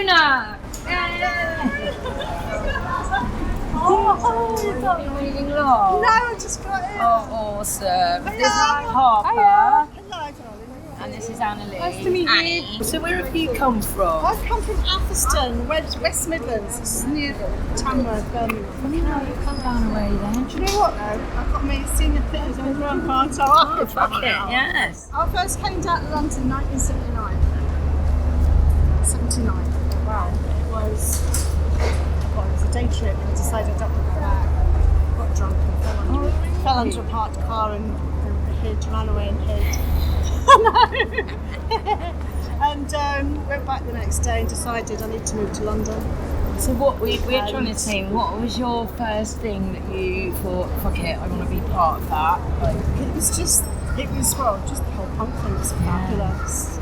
Luna! Oh, you've been reading long? No, I just got in. Oh, awesome. This is Hello. Harper. Hello, darling. And this is Annalie. Nice to meet you. Annie. So where have you come from? I've come from Atherstone, West Midlands. It's near Tamworth, Birmingham. Funny how you come down away then. Do you know what though? I've got my senior fitters in the room card, so I can Fuck travel it, now. yes. I first came down to London in 1979. 79. Wow. It was a day trip and I decided I don't want to go back. Got drunk and fell under a parked car and ran away and hid. And went back the next day and decided I need to move to London. So what we're trying to say, what was your first thing that you thought, fuck it, I want to be part of that? Like, Just the whole punk thing was fabulous.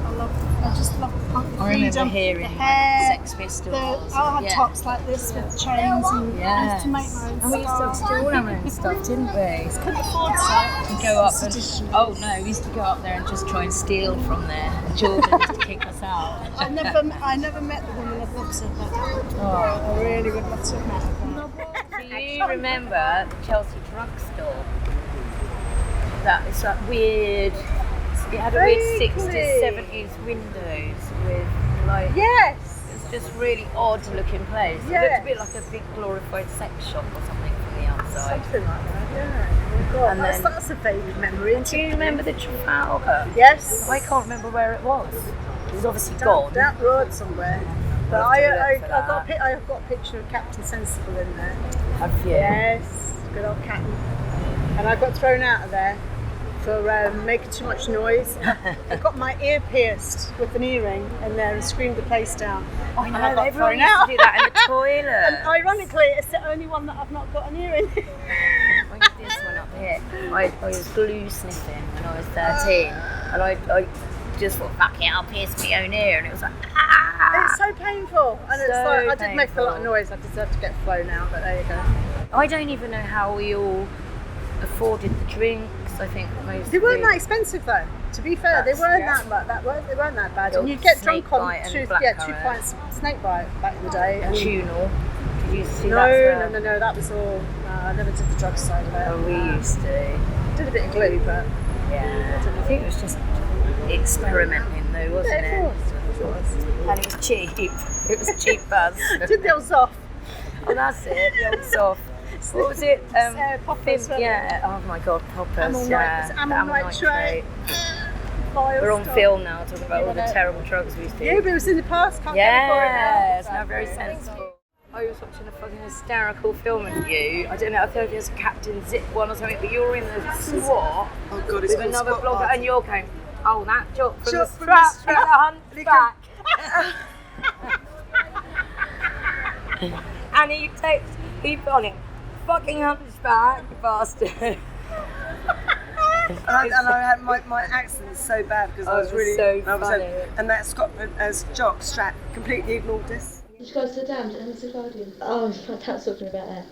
I just love the punk, the I remember freedom, hearing the hair, Sex Pistols. I had tops like this with chains and I used to make my own And we used to stuff. steal our own stuff, didn't we? Couldn't afford to. To go up and, we used to go up there and just try and steal from there. And Jordan used to kick us out. I never met the woman I'd love to have met. I really would love to have met her. Do you remember the Chelsea drugstore? That is that weird. It had a weird 60s, 70s windows with like. Yes. It's just really odd looking place. It looked a bit like a big glorified sex shop or something from the outside. Something like that, yeah. Oh my God, And that's a vague memory. Do you remember the Trafalgar? Yes. I can't remember where it was. It was obviously gone. Down road somewhere. But I'll have to look for I've got a picture of Captain Sensible in there. Have you? Yes, good old Captain. And I got thrown out of there for making too much noise. I got my ear pierced with an earring in there and screamed the place down. I know, and I got everyone thrown used out. to do that in the toilet. And ironically, it's the only one that I've not got an earring. I got this one up here. I was glue sniffing when I was 13, and I just thought, fuck it, I'll pierce my own ear, and it was like, ah! It's so painful. And it's So like, I did make a lot of painful. noise. I deserve to get flown out, but there you go. I don't even know how we all afforded the drinks. I think most. They weren't that expensive though. To be fair, they weren't they weren't that bad. And you'd get drunk on Snake 2 bite and 2 blackcurrant. pints of snake bite back in the day. And tunal. Did you see No, that? no, that was all. I never did the drug side of it. Oh, we used to. Did a bit of glue, but Yeah. I think it was just experimenting though, wasn't yeah, it? of course. And it was cheap. It was cheap buzz. Did the old soft. Oh, that's it. The old soft. What was it? Poppers. Yeah. Oh my God, poppers. Amyl Yeah. amyl nitrate. We're on film now, talking about all the terrible drugs we used to Yeah, do. but it was in the past. Can't Yes, get it now very sensible. I was watching a fucking hysterical film with you. I don't know, I think it was Captain Zip one or something, but you're in the SWAT Oh God, it's with called another Spot blogger, Party. and you're going, oh, that joke from the Joke from strap, the from the strap. hunchback. And he put on it, fucking hunchback, you bastard. And I had my accent is so bad because I was it was really so funny. and that Scotland as jock strap completely ignored this. Did you go to the dam and the Guardian? Oh, I can't talk about that.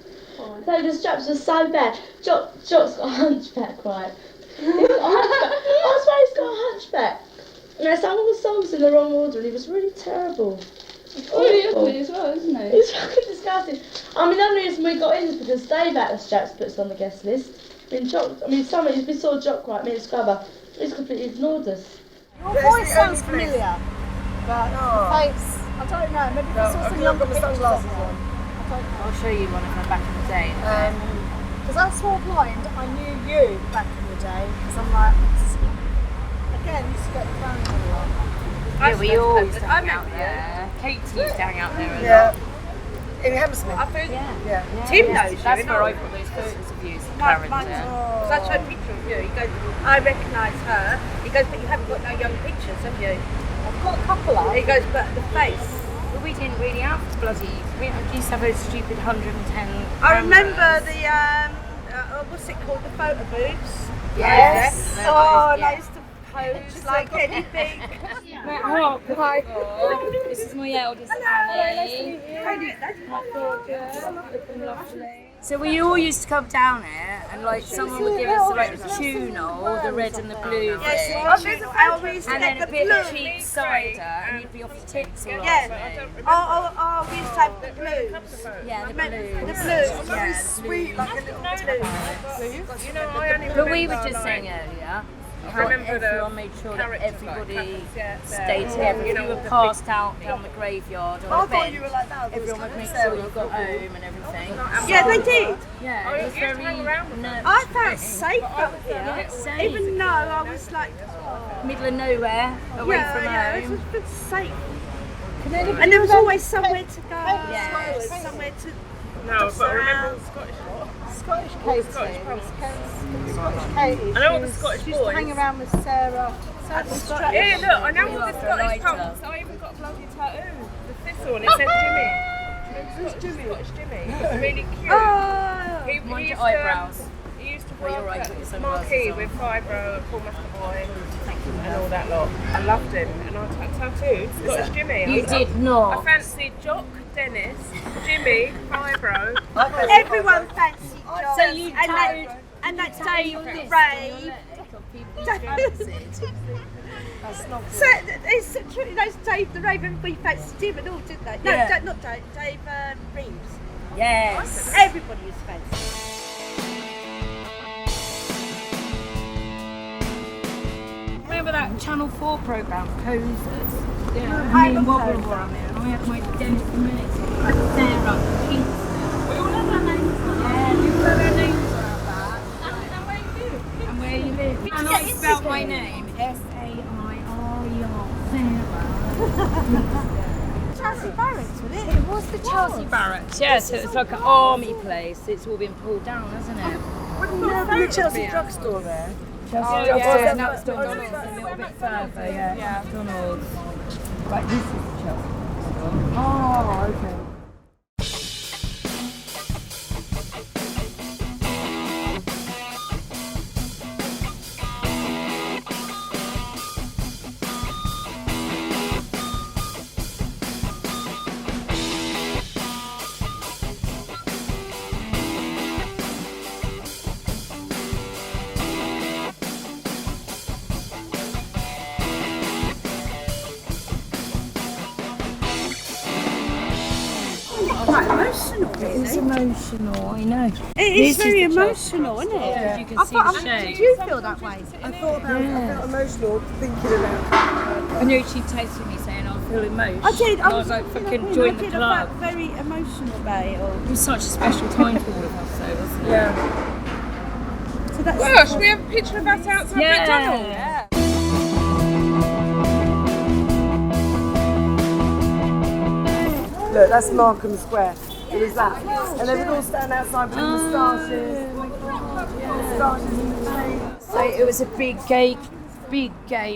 No, the straps were so bad. Jock's got a hunchback, right? He's got a hunchback. I swear he's got a hunchback. And I sang all the songs in the wrong order and he was really terrible. Really ugly as well, isn't he? It's fucking disgusting. I mean, the only reason we got in is because Dave out of straps puts on the guest list. We saw Jock, right, me and Scrubber. He's completely ignored us. Your voice sounds familiar, but the face, I don't know. Maybe I saw some younger pictures of sunglasses them. on. I don't know. I'll show you one of them back in the day. Because I swore blind, I knew you back in the day. Because I'm like, again, used to get the phone call a lot. Yeah, we all used to I hang out remember there. Kate used to hang out there a lot. Yeah. In Hammersmith. Yeah. Tim knows you, That's you where know. I got those photos of you, Mine's Clarence. because I showed a picture of you. He goes, I recognise her. He goes, but you haven't got no young pictures, have you? I've got a couple of. He goes, but the face. But we didn't really have bloody. We used to have those stupid 110. I remember cameras. the, what's it called, the photo booths? Yes. Oh, Yeah. I used to pose like anything. This is my eldest Annie. My gorgeous, looking lovely. So we all used to come down here, and like someone would give us like the tuna or the red and the blue thing, and then a bit of cheap cider, and you'd be off the tits all Yeah. right. We used to have the blues. Yeah, the The blues. blues. Yeah, Sweet, like a little You know, I only but we remember, were just like, saying earlier. I How remember the everyone made sure that characters, like everybody characters, stayed together. You If know, you were the passed out down the graveyard or I a thought you were bench, like that. everyone would make sure you got home and everything. Yeah, they did. Yeah, Oh, it was you used to very hang around with them. I felt safe up here. Yeah, safe. Even though I was like, middle of nowhere, away from it home. was safe. And there was always somewhere to go. Yes. Somewhere to. No, but I remember the Scottish what? Scottish Katie. Scottish Katie. I know all the Scottish She used to hang boys. around with Sarah. Yeah, look, I know all the Scottish lighter. punks. I even got a bloody tattoo. The thistle, and it said Jimmy. Scottish Jimmy. He was really cute. He Mind used your to, eyebrows. He used to Well, you're work right, at put your sunglasses Marquee on. with Fibro, Paul McAvoy, and all that lot. I loved him, and I had tattooed Scottish Jimmy. You did I not. fancied Jock, Dennis, Jimmy, Fibro. Everyone fancied John. So you and that Dave Ray. So it's true. Those Dave the Rave, everybody fancied him and all, didn't they? No, Yeah. not Dave. Dave Reeves. Yes. Everybody was fancy. Remember that Channel 4 programme, Posers? Yeah. I Me and love Wobble Poser. were on there, and I had my Dennis the Menace on, like Sarah, Kingston. We all had our names on there. Yeah, we all had our names on that. And where you live. And I spelled my name, S-A-I-R-E-R, Sarah. Chelsea Barrett's, was it? It was the Chelsea Barracks, yeah, so it's like an army place. It's all been pulled down, hasn't it? The Chelsea drugstore there. Chelsea yeah, yeah, no, that's McDonald's a little bit further, yeah. McDonald's. Right, this is the Chelsea drugstore. Oh, okay. Quite emotional, really. It's emotional, I know. It is This very is the emotional, isn't it? Yeah. You can see the Did shape. you feel that way? I thought about it. I felt emotional thinking about I knew she texted me saying I feel emotional. I did. And I was like, fucking join the I club. felt very emotional about it all. It was such a special time for all of us, though, wasn't it? Yeah. So that's Well, should we have a picture of us outside McDonald's? Yeah. Look, that's Markham Square. It was that. And they would all stand outside with moustaches. Moustaches in the shade. So it was a big gay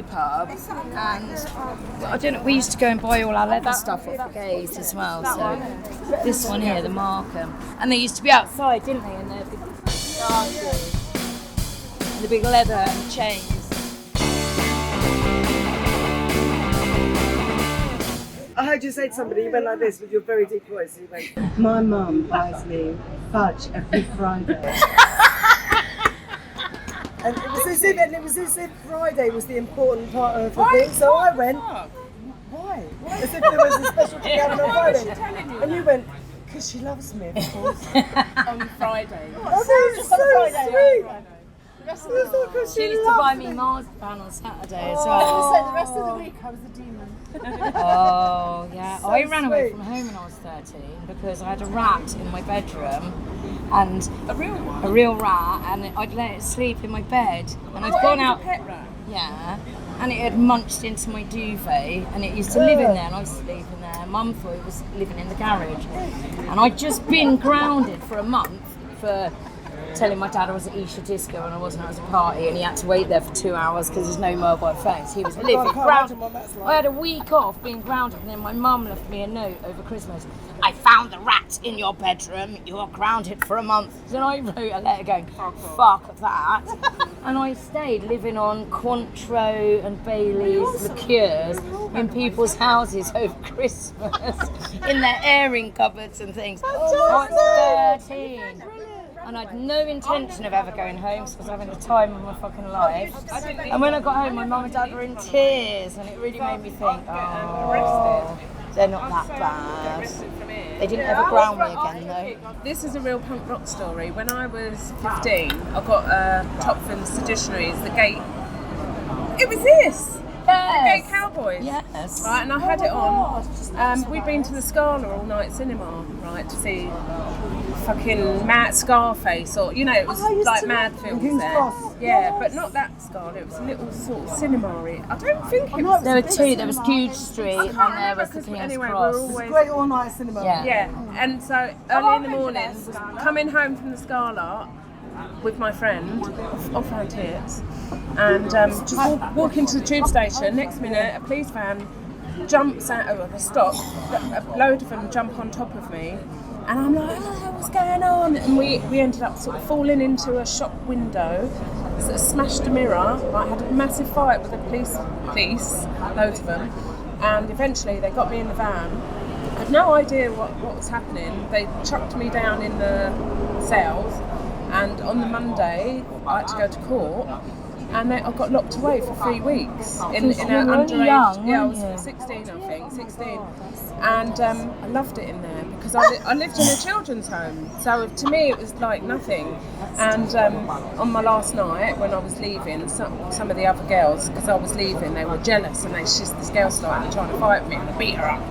pub, and I don't know. We used to go and buy all our leather stuff off the gays as well. So this one here, the Markham, and they used to be outside, didn't they? And their big moustaches, and the big leather and chains. I heard you say to somebody, you went like this with your very deep voice. You went, my mum buys me fudge every Friday. And it was as if Friday was the important part of the thing. So I went, why? As if there was a special thing happening on Friday. And you went, because she loves me, of course. On Friday. Oh, that was so sweet. She used to buy me marzipan on Saturday as well. So the rest of the week I was a demon. Oh, yeah. I ran away sweet. from home when I was 13 because I had a rat in my bedroom, and a real rat, and I'd let it sleep in my bed, and I'd gone out. Pet rat. Yeah, and it had munched into my duvet, and it used to live in there, and I was sleeping there. Mum thought it was living in the garage, and I'd just been grounded for a month for telling my dad I was at Isha Disco and I wasn't. I was at a party, and he had to wait there for 2 hours because there's no mobile phones. He was living can't grounded. imagine what that's like. I had a week off being grounded, and then my mum left me a note over Christmas. I found the rat in your bedroom. You are grounded for a month. Then I wrote a letter going, fuck that. And I stayed living on Cointreau and Bailey's liqueurs in people's houses over Christmas in their airing cupboards and things. I was 13. and I had no intention of ever going home because I was having the time of my fucking life. And when I got home, my mum and dad were in tears, and it really made me think, oh, they're not that bad. They didn't ever ground me again, though. This is a real punk rock story. When I was 15, I got a top from Seditionaries, the gate. It was this! Yes. The Gay Cowboys. Yes. Right, and I had it on. We'd been to the Scala all night cinema, right, to see fucking Mad Scarface, or it was like mad films there. Yeah, but not that Scala. It was a little sort of cinema-y. I don't think it was. There were two. There was Huge Street, and there was the King's Cross. Great all-night cinema. Yeah, and so early in the morning, coming home from the Scala with my friend, off our tits, and just walk into the tube station. Next minute, a police van jumps out, they stop, a load of them jump on top of me, and I'm like, oh, what's going on? And we ended up sort of falling into a shop window, sort of smashed a mirror, like, had a massive fight with the police, loads of them, and eventually they got me in the van. I had no idea what was happening. They chucked me down in the cells, and on the Monday I had to go to court, and I got locked away for 3 weeks in an underage. Young, I was 16, I think, 16, and I loved it in there because I lived in a children's home, so to me it was like nothing. And on my last night when I was leaving, some of the other girls, because I was leaving, they were jealous, and this girl started trying to fight me, and I beat her up.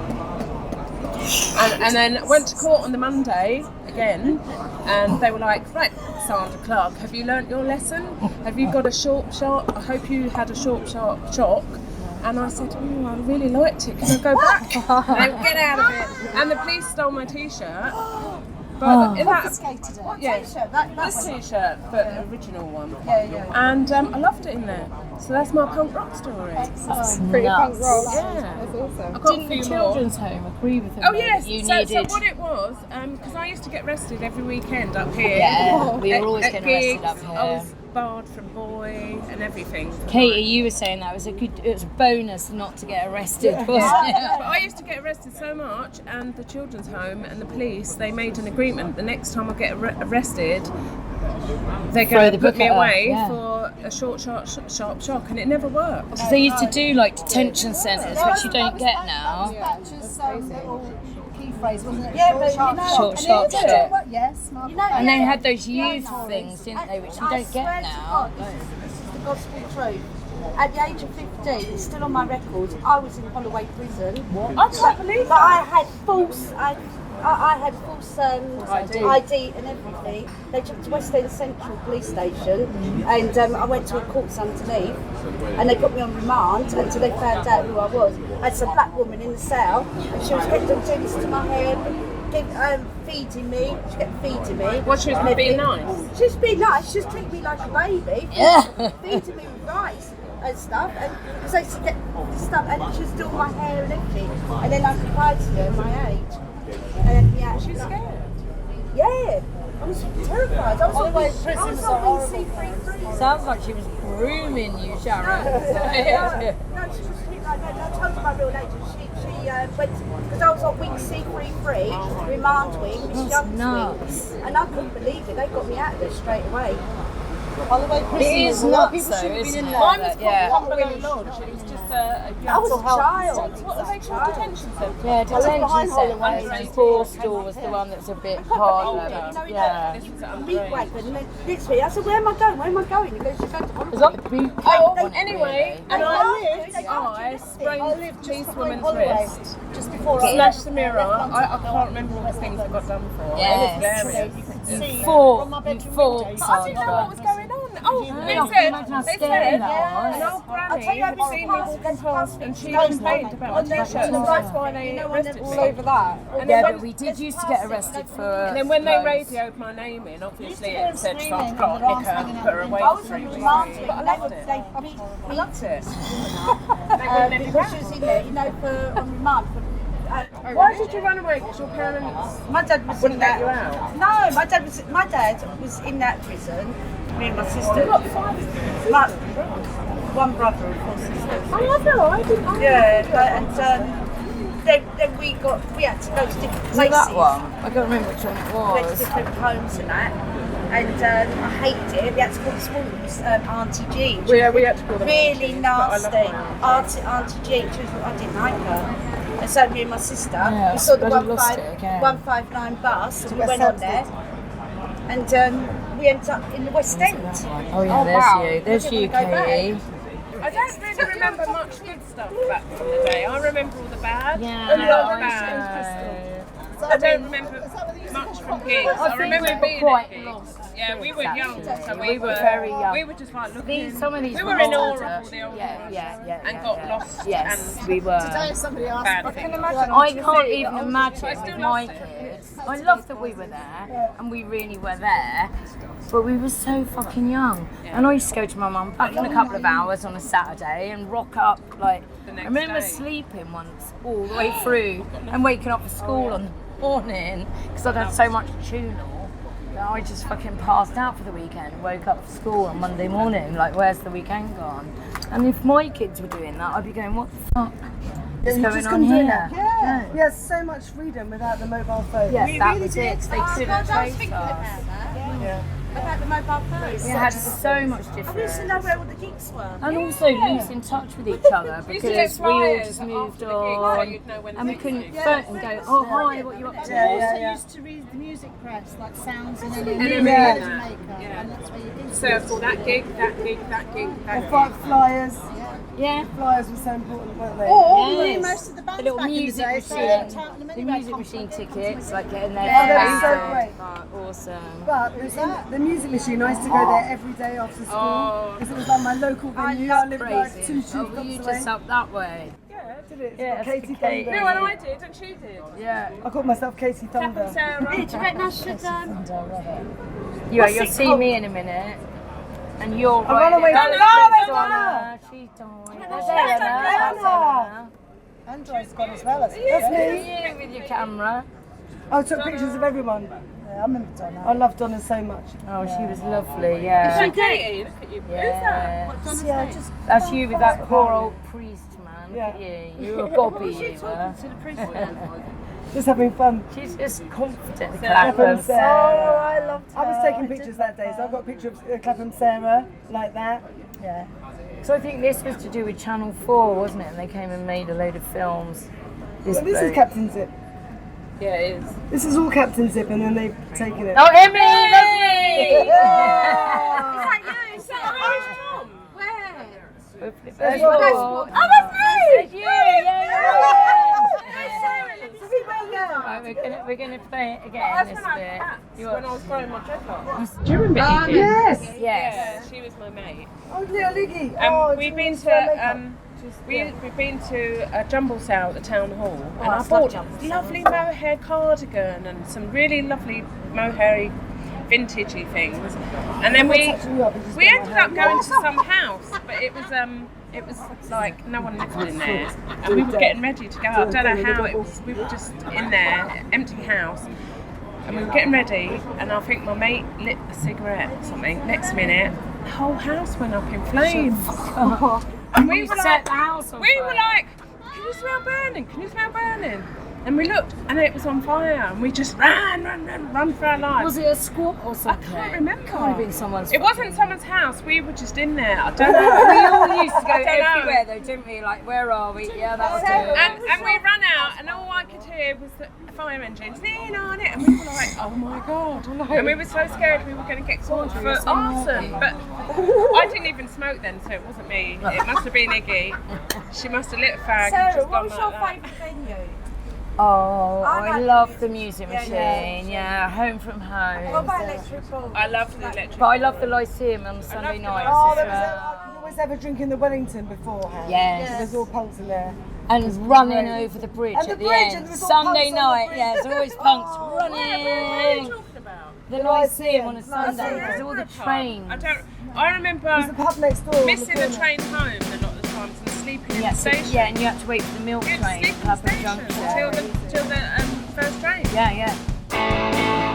And then went to court on the Monday again, and they were like, right, Sandra Clark, have you learnt your lesson? Have you got a short shot? I hope you had a short sharp shock. And I said, oh, I really liked it. Can I go back? And they would get out of it. And the police stole my T-shirt. But in that, this T-shirt, but the original one. And I loved it in there. So that's my punk rock story. That's pretty punk rock. Yeah. That's awesome. I got Didn't the children's home agree with them? Oh yes. You So needed. what it was, because I used to get arrested every weekend up here. Yeah, we were always at getting arrested gigs. up here. I was barred from Boy and everything. Katie, you were saying that it was a bonus not to get arrested, wasn't it? But I used to get arrested so much, and the children's home and the police, they made an agreement. The next time I get arrested, they're going to put me away for a short, sharp shock, and it never worked. Because they used to do like detention centres, which you don't get now. Key phrase, wasn't it? Yeah, but Short, sharp shock. Yes, And they had those youth things, didn't they, which you don't get now. This is the gospel truth. At the age of 15, it's still on my records, I was in Holloway prison. What? I can't believe But that. I had false ID and everything. They took me to West End Central Police Station, and I went to a court's underneath, and they put me on remand until they found out who I was. I had some black woman in the cell, and she was kept on doing this to my hair, feeding me. She kept feeding me. What, she was being nice? She was being nice. She was treating me like a baby. Yeah. Feeding me with rice and stuff, and because I used to get stuff, and she was doing my hair and everything. And then I confided to her my age. And yeah, she was scared. Yeah, I was terrified. I was on C33. Sounds like she was grooming you, Sharon. No, she was treating like that. I told her my real age, and she went, because I was on week C33, remand week, Miss Young's week, and I couldn't believe it. They got me out of there straight away. It is nuts though, isn't it? Mine was Yeah. called Cumberland Lodge. It was just a I was a child. What are they called? Detention centre? Yeah, detention centre. And Borstal was the one that was a bit harder. Yeah. Beat wagon, and then next week I said, where am I going? Where am I going? He goes, you're going to It was like a boot camp. wasn't it, Anyway, really? and I sprained this woman's wrist, just before slashed the mirror. I can't remember all the things I got done for. Yes. It was hilarious. You fought, I didn't know what was going on. Oh, they said, an old granny had seen me walking past, and she complained about my t-shirt, and that's why they arrested me. over that. And Yeah, then but we did used to get arrested for. and then when they radioed my name in, obviously it said Sandra Clark, nick her, put her away I for was 3 on weeks. remand week, But I and loved it. they I loved it. They wouldn't let me because she back. was in there, for on remand. Why did you run away? Because your parents My dad was wouldn't in let that. you out? No, my dad was in that prison. Me and my sister. What, 5? One brother and 4 sisters. Oh, I know. I didn't. And then we had to go to different Was it places. that one? I can't remember which one it We went to was. different homes and that. and I hated it. We had to call the school Auntie G. We had to call them really Auntie, but I love nasty. Auntie G. I didn't like her. And so me and my sister, we saw the bloody lost it again. 159 bus, and we went on there, and we ended up in the West End. Oh yeah, there's you. There's you, Katie. I don't really remember much good stuff back from the day. I remember all the bad. Yeah. Only all the bad. I don't remember much from gigs. I remember being at gigs. Yeah, we were young, so we were very young. We were just like looking. Some of these we were were in awe older. of all the old ones. And got yeah. lost. Yes, and we were. Today somebody asked, bad things. I can't even imagine with my kids. I love that we were there, and we really were there, but we were so fucking young. And I used to go to my mum back in a couple of hours on a Saturday and rock up like. I remember sleeping once all the way through and waking up for school on the morning because I'd had so much tunal that I just fucking passed out for the weekend and woke up for school on Monday morning. Like, where's the weekend gone? And if my kids were doing that, I'd be going, what the fuck is going on here? Yeah. We had so much freedom without the mobile phone. Yes, that was it. They couldn't trace us. Yeah. About the mobile phones. We had so much I used to difference. know where all the gigs were. And also lose in touch with each other We used to get because we all flyers just after moved the gig, so on you'd know when and we the couldn't next phone and go, oh hi, what are you up to? I used to read the music press, like sounds and then Enemy, and that's where you did. Circle, that gig, that gig, that gig, that gig. Like flyers. Yeah. Flyers were so important, weren't they? Yes. Most of the bands The little back music in the day, so machine, they tout them the anyway, music machine tickets, like getting their Oh, they were so great. Awesome. But the music machine, I used to go there every day after school because it was like my local venue. I lived like Crazy. 2 Oh, were you streets away. just up that way? Yeah, did it? It's Yeah, got it's Katie Kate. Thunder. No, and I did, and she did. Yeah. I called myself Katie Thunder. Sarah. Do you reckon I should You'll see me in a minute. And you're right. Runaway Donna. Donna. She died. Donna. Android's gone as well. That's me. You with your camera. I took pictures of everyone. Yeah, I remember Donna. I love Donna so much. Oh, she was lovely, yeah. Is Katie? Look at you. Yeah. Yeah, just That's you with that poor old priest, man. Look at Yeah. you. You're a gobby, you were. just having fun. She's just confident. Clapham Sarah. Oh, I loved her. I was taking pictures that day, so I've got a picture of Clapham Sarah like that. Yeah. So I think this was to do with Channel 4, wasn't it? And they came and made a load of films. Well, this is boat. Captain Zip. Yeah, it is. This is all Captain Zip, and then they've taken it. Oh, Emily! Lovely! Is that Tom? Where? There's Well, more. Oh, that's me! There's you! Yeah! Right, we're gonna play it again this bit. When I was growing my dreadlocks. Do you remember Iggy? Yes! Yes. Yeah, she was my mate. Oh, little Iggy. Oh, We've do been you wear makeup? to we've been to a jumble sale at the town hall, and I I love bought jumble a sales. lovely mohair cardigan and some really lovely mohair vintagey things. And then we ended up going to some house, but it was like no one lived in there, and we were getting ready to go. I don't know how it was. We were just in there, empty house. And we were getting ready, and I think my mate lit a cigarette or something. Next minute, the whole house went up in flames. And we were like, can you smell burning? Can you smell burning? And we looked, and it was on fire, and we just ran for our lives. Was it a squat or something? I can't remember. Can't have been someone's. It wasn't someone's house. We were just in there. I don't know. We all used to go I don't know. everywhere though, didn't we? Like, where are we? Yeah, that's it. And we ran out, and all I could hear was the fire engines lean on it, and we were like, oh my god. And we were so scared we were going to get caught for arson. But I didn't even smoke then, so it wasn't me. It must have been Iggy. She must have lit a fag and Sarah, just what gone was like your that. favourite venue? Oh, I like love the the music Yeah, machine. yeah. Yeah, Home from What Home. about Electric Ball? I loved the electric. But I love the Lyceum on Sunday the nights. Oh, as there was well. you always have a drink in the Wellington beforehand. Yes. There's all punks in there. And running over the bridge And the at the bridge, end. and there was all Sunday punks on the night, bridge. yeah, there's always punks What are running. you talking about? The Lyceum on a Sunday, Lyceum. there's all the trains. I remember There's a pub next door. on the missing the corner. train home a lot of the times and sleeping in Yeah, the station. yeah, and you had to wait for the milk You had to train sleep at in the Clapham station Junction. till the first train. Yeah, yeah.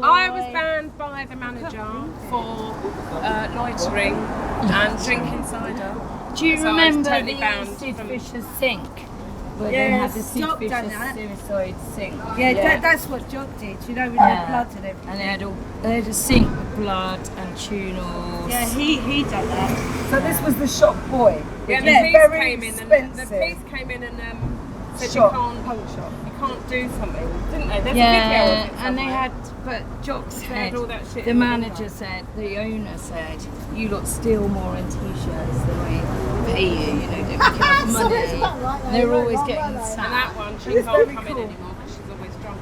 I was banned by the manager for loitering and drinking cider. Do you So I was remember totally the banned Sid from- Vicious sink? Where they Yeah, had the Sid Jock done Vicious that. suicide sink. Yeah, that's what Jock did, you know, with their blood and everything. And they had a sink with blood and tunnels. Yeah, he done that. So this was the shop boy. Yeah, which the is police very came in, and the expensive. police came in and said Shop, punk shop. You can't do something, didn't they? There's a video Yeah, of it and they somewhere. had, but Jock They said, had all that shit the in the manager window. said, the owner said, you lot steal more in t-shirts than we pay you, you know, don't make enough money. it's not right, though. They're Right, always right, getting right, right. And sacked. that one, she It's can't very come in cool. anymore because she's always drunk.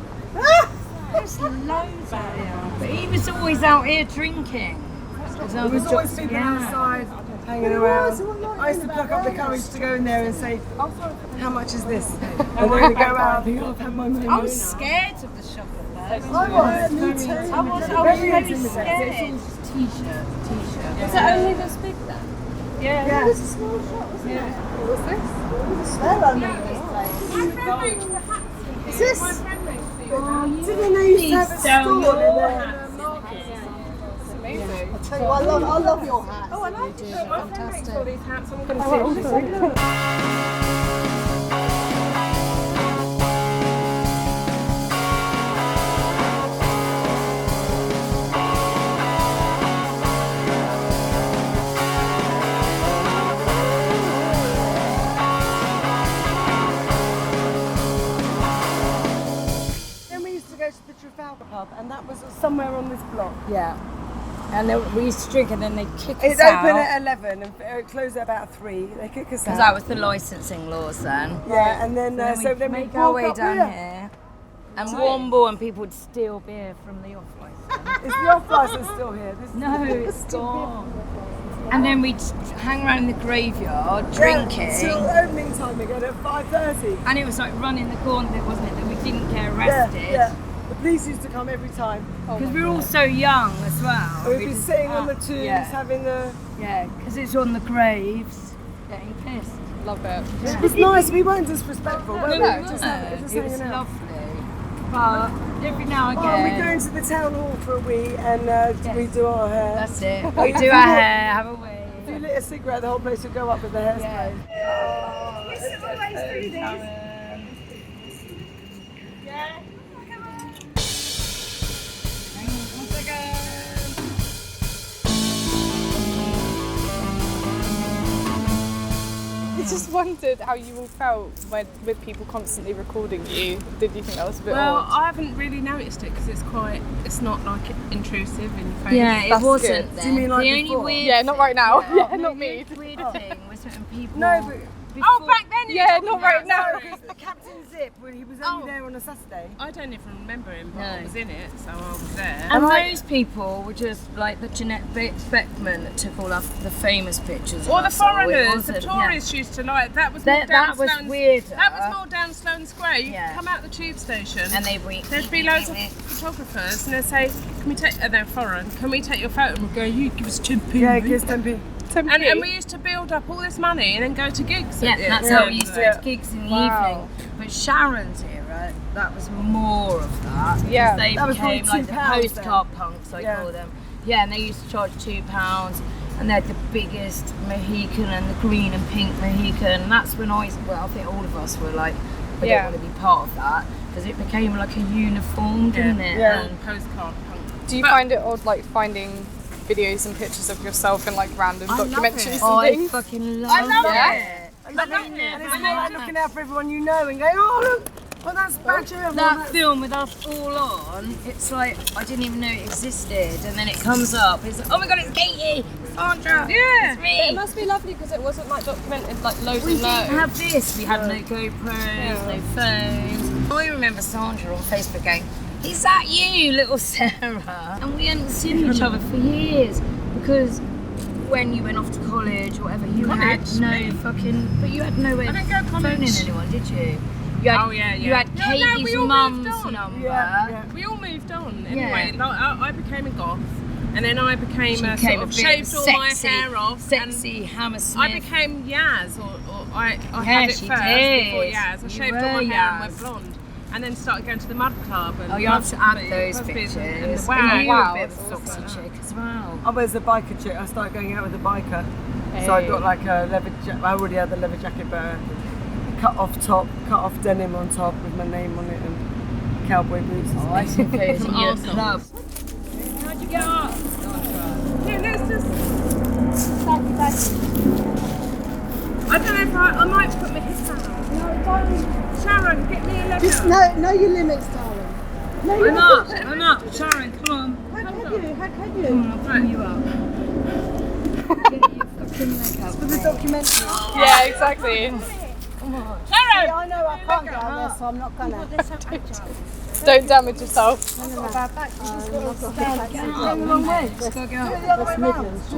There's loads out here. But he was always out here drinking. There was always people outside hanging around. I used to pluck up the courage to go in there and say, how much is this? And then we go out and think, oh, I've had my money. I'm scared of the shop at first. I was, me too. I was Very very intimidating. scared. T-shirt. Is it only this big then? Yeah. It was a small shop, wasn't it? What's this? Well, I remember this place. Is this? Didn't they used to have a store in there? Amazing. I tell you, I love your hat. Oh, I like it. My friend makes Fantastic. all these hats. I'm going to see what she's like. Then we used to go to the Trafalgar pub, and that was somewhere on this block. Yeah. And we used to drink and then they'd kick us It's out. open at 11 and close at about 3. They kick us Because out. that was the licensing laws then. Yeah, and then Then then we'd we make our walk way up down here. here and Womble and people would steal beer from the off-license. Is the off license still here? This No, it's gone. And then we'd hang around the graveyard drinking. Till opening time again at 5:30. And it was like running the gauntlet, wasn't it? That we didn't get arrested. Yeah. The police used to come every time. Because we were all so young as well. We'd be sitting on the tubes Yeah, having the. yeah, because it's on the graves. Getting pissed. Love it. It was nice. We weren't disrespectful. Were we? No, We just no, had- just it was hanging out. lovely. But every now and Oh, we go again, into the town hall for a wee and we do our hair. that's it. We do our hair, have a wee. If you lit a cigarette, the whole place would go up with the hairspray. I just wondered how you all felt with people constantly recording you. Did you think that was a bit Well, odd? I haven't really noticed it because it's not like intrusive in your face. Yeah, it That's wasn't good. then. Do you mean like the only before? weird Yeah, not right now. thing- Yeah, not me. The weird thing was when people. No, but Oh, back then you Yeah, were talking not right about- now. because the Captain Zip, when he was only Oh. there on a Saturday. I don't even remember him, but No. I was in it, so I was there. And I- those people were just like the Jeanette Beckman that took all of the famous pictures. Or of the us, or it foreigners, the wasn't- tourists used to like. That was more That- down that was Sloane. weirder. That was more down Sloane Square. You Yeah. come out the tube station. And they There'd be loads of photographers, and they'd say, "Can we take?" They're foreign. Can we take your photo? And we'd go, "You give us 10p." Yeah, gives 10p. And we used to build up all this money and then go to gigs. Yeah, at the that's end. how we used to go to gigs in the Wow. evening. But Sharon's era, that was more of that. because Yeah, they that was became probably like the £2 postcard punks, I Yeah. call them. Yeah, and they used to charge £2, and they had the biggest Mohican and the green and pink Mohican. And that's when I think all of us were like, we Yeah. don't want to be part of that because it became like a uniform, didn't it? Yeah. And Postcard punk. Do you find it odd, like finding videos and pictures of yourself in like random I love documentaries it. and I things? fucking love I love it. it. And it's more like looking out for everyone you know and going, oh look, well that's Badger. well, That that's- film with us all on, it's like I didn't even know it existed, and then it comes up. It's like, oh my god, it's Katie, Sandra, Yeah. it's me. It must be lovely because it wasn't like documented like loads We and didn't loads. have this. We had no GoPros, no phones. I remember Sandra on Facebook going, "Is that you, little Sarah?" And we hadn't seen each other for years because when you went off to college or whatever, you had no fucking. But you had no way I of didn't go to phoning college. anyone, did you? You had, Oh, yeah, You yeah. had No, no, we Katie's all mum's moved on. number. Yeah. We all moved on anyway. Like, I became a goth, and then I became She a became sort of bit shaved all my sexy, hair off, and sexy Hammersmith. I became Yaz, or I Yeah, had it she first did. before Yaz. I You shaved were all my hair and went Yaz. blonde, and then started going to the mud club. And Oh, you have to add Busby- those Busby's pictures. And And the wow, you were wow, a bit of a that's foxy chick as well. I was a biker chick. I started going out with a biker. So I got like a leather jacket. I already had the leather jacket, but a cut off denim on top with my name on it and cowboy boots. Oh, I see food in your club. How'd you get up? Here, let's just. I don't know if I might put my head down. No, don't. Sharon, get me a leg Just up. know your limits, darling. Know your I'm up. Sharon, come on. How can you? Come on, I'll throw you up. For the documentary. Yeah, exactly. Sharon! I know I can't get on there, so I'm not gonna. Don't damage yourself. Come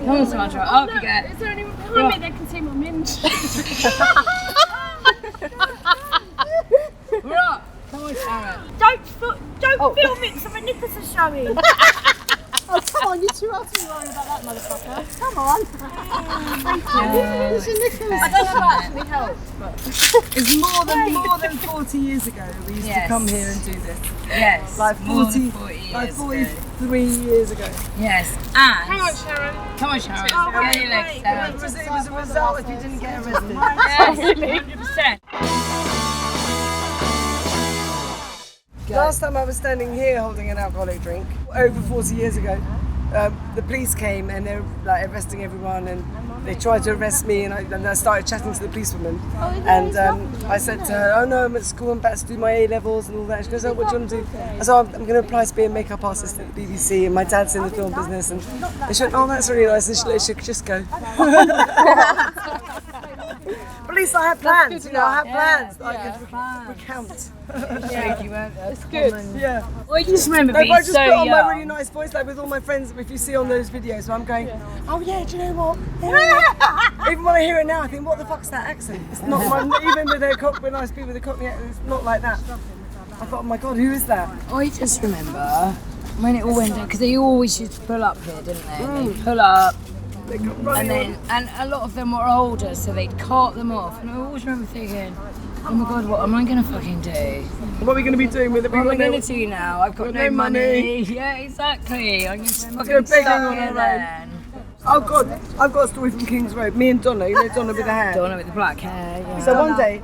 on, Sandra, up you get. Is there anyone behind me that can see my minge? We're up. Come on, Sharon. Don't film it so my nipples are showing. Oh, come on, you're too old to be worrying about that motherfucker. Come on. Thank you. It's a Nicholas. I don't know if that actually helps, but It's more than 40 years ago we used to come here and do this. yes, Like more 40, than 40 years like ago. 43 years ago. Yes, and Come on, Sharon. come on, Sharon. Oh, Get your legs wait, down. It was a result if you didn't get arrested. Yes, 100%. Last time I was standing here holding an alcoholic drink, over 40 years ago, the police came and they were like arresting everyone, and they tried to arrest me, and I started chatting to the policewoman, and I said to her, oh no, I'm at school, I'm about to do my A-levels and all that. She goes, oh, what do you want to do? I said, oh, I'm going to apply to be a makeup artist at the BBC, and my dad's in the film business, and she went, oh, that's really nice, and she let just go. But at least I had plans, I had plans that I could recount. It's good. Yeah. Well, you just remember No, being but I just so put on young. my really nice voice, like with all my friends. If you see on those videos, where I'm going, oh yeah, do you know what? Yeah. Even when I hear it now, I think, what the fuck's that accent? It's not my, even with when I speak with a Cockney accent, it's not like that. I thought, oh my god, who is that? I just remember when it all went down, because they always used to pull up here, didn't they? They'd pull up, They got running and a lot of them were older, so they'd cart them off. And I always remember thinking, oh my god, what am I going to fucking do? What are we going to be doing with it? What am I going to do now? I've got no money. Yeah, exactly. I'm just go fucking begging stuck on here our own. then. Oh god, I've got a story from King's Road. Me and Donna, you know Donna with the hair. Donna with the black hair, yeah. So one day,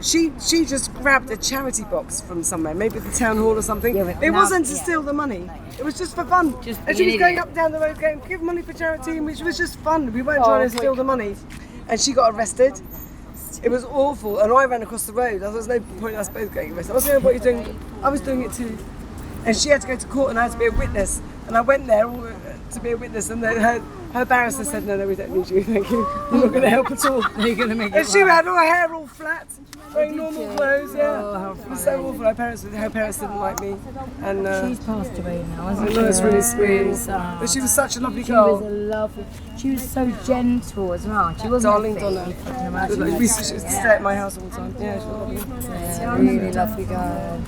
she just grabbed a charity box from somewhere, maybe the town hall or something. Yeah, but it now- wasn't to yeah. steal the money. It was just for fun. Just and she being was going an up down the road going, give money for charity, and which was just fun. We weren't trying to steal the money. And she got arrested. It was awful. And I ran across the road. There was no point in us both getting arrested. I was going, what are you doing? I was doing it too. And she had to go to court and I had to be a witness. And I went there to be a witness, and then her barrister said, no, we don't need you, thank you. You're not going to help at all. You're going to make And it she right. had her hair all flat, wearing normal clothes, yeah. Oh, how It was so awful. Her parents didn't like me. And She's passed away now, I hasn't she? know it's really sweet. sad. But she was such a lovely She was a girl. lovely. She was so gentle as well. She wasn't Darling a Donna. thief, I can imagine. We used to stay at my house all the time. Yeah, she was lovely. Yeah, really lovely girl.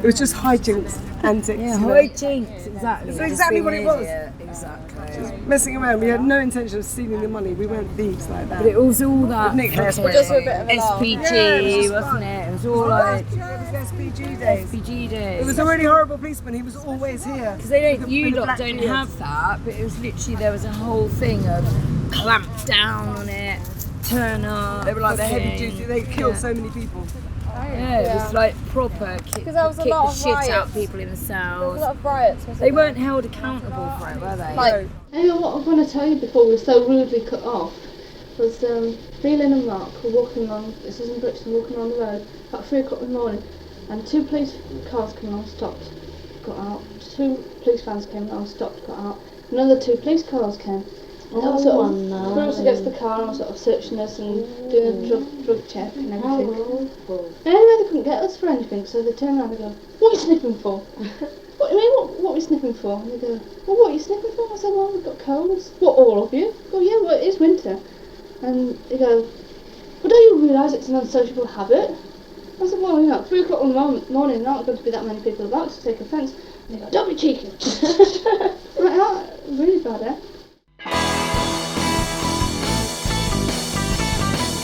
It was just hijinks, antics. Yeah, you know. high jinks, exactly. That's Just exactly being what it an was. idiot, Exactly. Messing around. We had no intention of stealing the money. We weren't thieves like that. But it was all that Nick Clare fucking Just a bit of a laugh. SPG, Yeah, it was just wasn't fun. it? It was all like It was SPG days. SPG days. It was a really horrible policeman. He was always here. Because they don't, With you a lot black don't beard. have that, but it was literally, there was a whole thing of clamp down on it, turn up. They were like the heavy fucking- duty. They killed so many people. Yeah, it was like proper kick, Because there was a kick lot the of shit out riots. of people in the There was a cells. lot of riots. wasn't They there? weren't held accountable for it, were they? Like, Anyway, what I want to tell you before we were so rudely cut off was Freeland and Mark were walking along, this was in Brixton, walking along the road about 3 o'clock in the morning, and 2 police cars came along, stopped, got out. 2 police vans came along, stopped, got out. Another 2 police cars came. And they were sort of threw us against the car and were sort of searching us and doing a drug check and everything. Anyway, they couldn't get us for anything, so they turned around and go, what are you sniffing for? What do you mean, what are you sniffing for? And they go, well, what are you sniffing for? I said, well, we've got colds. What, all of you? I go, yeah, well, it is winter. And they go, well, don't you realise it's an unsociable habit? I said, well, you know, at 3 o'clock in the morning, there aren't going to be that many people about to take offence. And they go, don't be cheeky. I'm like, oh, really bad, eh?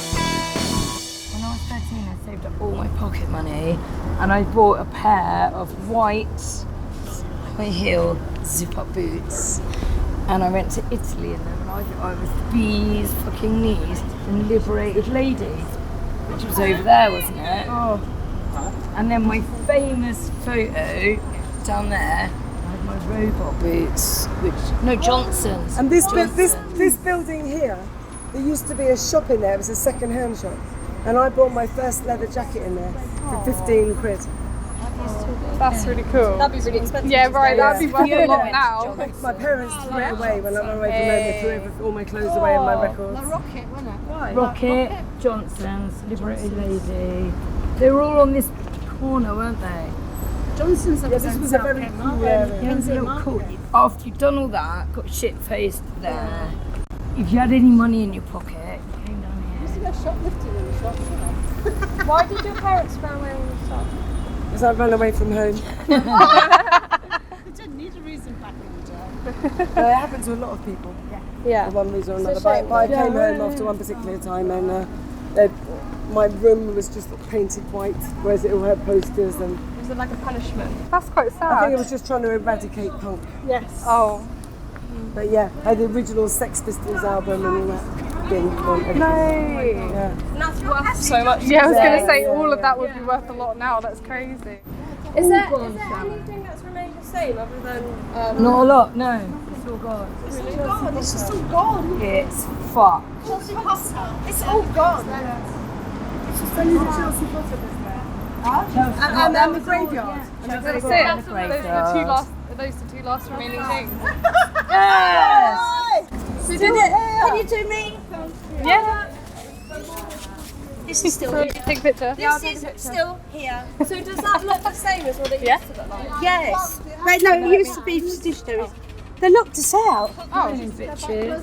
When I was 13, I saved up all my pocket money and I bought a pair of white high heel zip-up boots. And I went to Italy in them, and I was these fucking knees and liberated ladies, which was over there, wasn't it? Oh. And then my famous photo down there, I had my robot boots, Johnson's. And this building here, there used to be a shop in there. It was a second-hand shop, and I bought my first leather jacket in there for 15 quid. That's really cool. That'd be really expensive. Yeah, right, that'd be worth Yeah. a lot now. My parents threw it away when I went away from home. They threw all my clothes away and my records. Rocket, wasn't it? Rocket, Johnson's, liberated lady. They were all on this corner, weren't they? Johnson's Yeah, this was a very cool area. It was a little cool. After you'd done all that, got shit-faced there. If you had any money in your pocket, you came down here. shoplifting in the shop, you know. Why did your parents run away in the shop? Because I ran away from home. They didn't need a reason back in the day. It happened to a lot of people. Yeah. For one reason or It's another. a But shame. I came home after one particular time and my room was just painted white, whereas it all had posters and Was it like a punishment? That's quite sad. I think it was just trying to eradicate punk. Yes. Oh. But yeah, I had the original Sex Pistols album and all that being on everything. No. Yeah. And that's worth So much. Yeah, I was going to say Yeah, all of yeah. that would be worth a lot now. That's crazy. Is there anything that's remained the same other than Not a lot, no. It's all gone. God, it's just all gone. It's fucked. It's all gone. Only the Chelsea Potter was there. And the graveyard. That's it. That's great, Those are the two last remaining things. Yes! We did it. Can you do me? Yeah. This is still So here. take a picture. This is still here. So does that look the same as what it Yeah. used to look like? Yes. Wait, no, it used to be digital. They knocked us out. Oh. Bitches.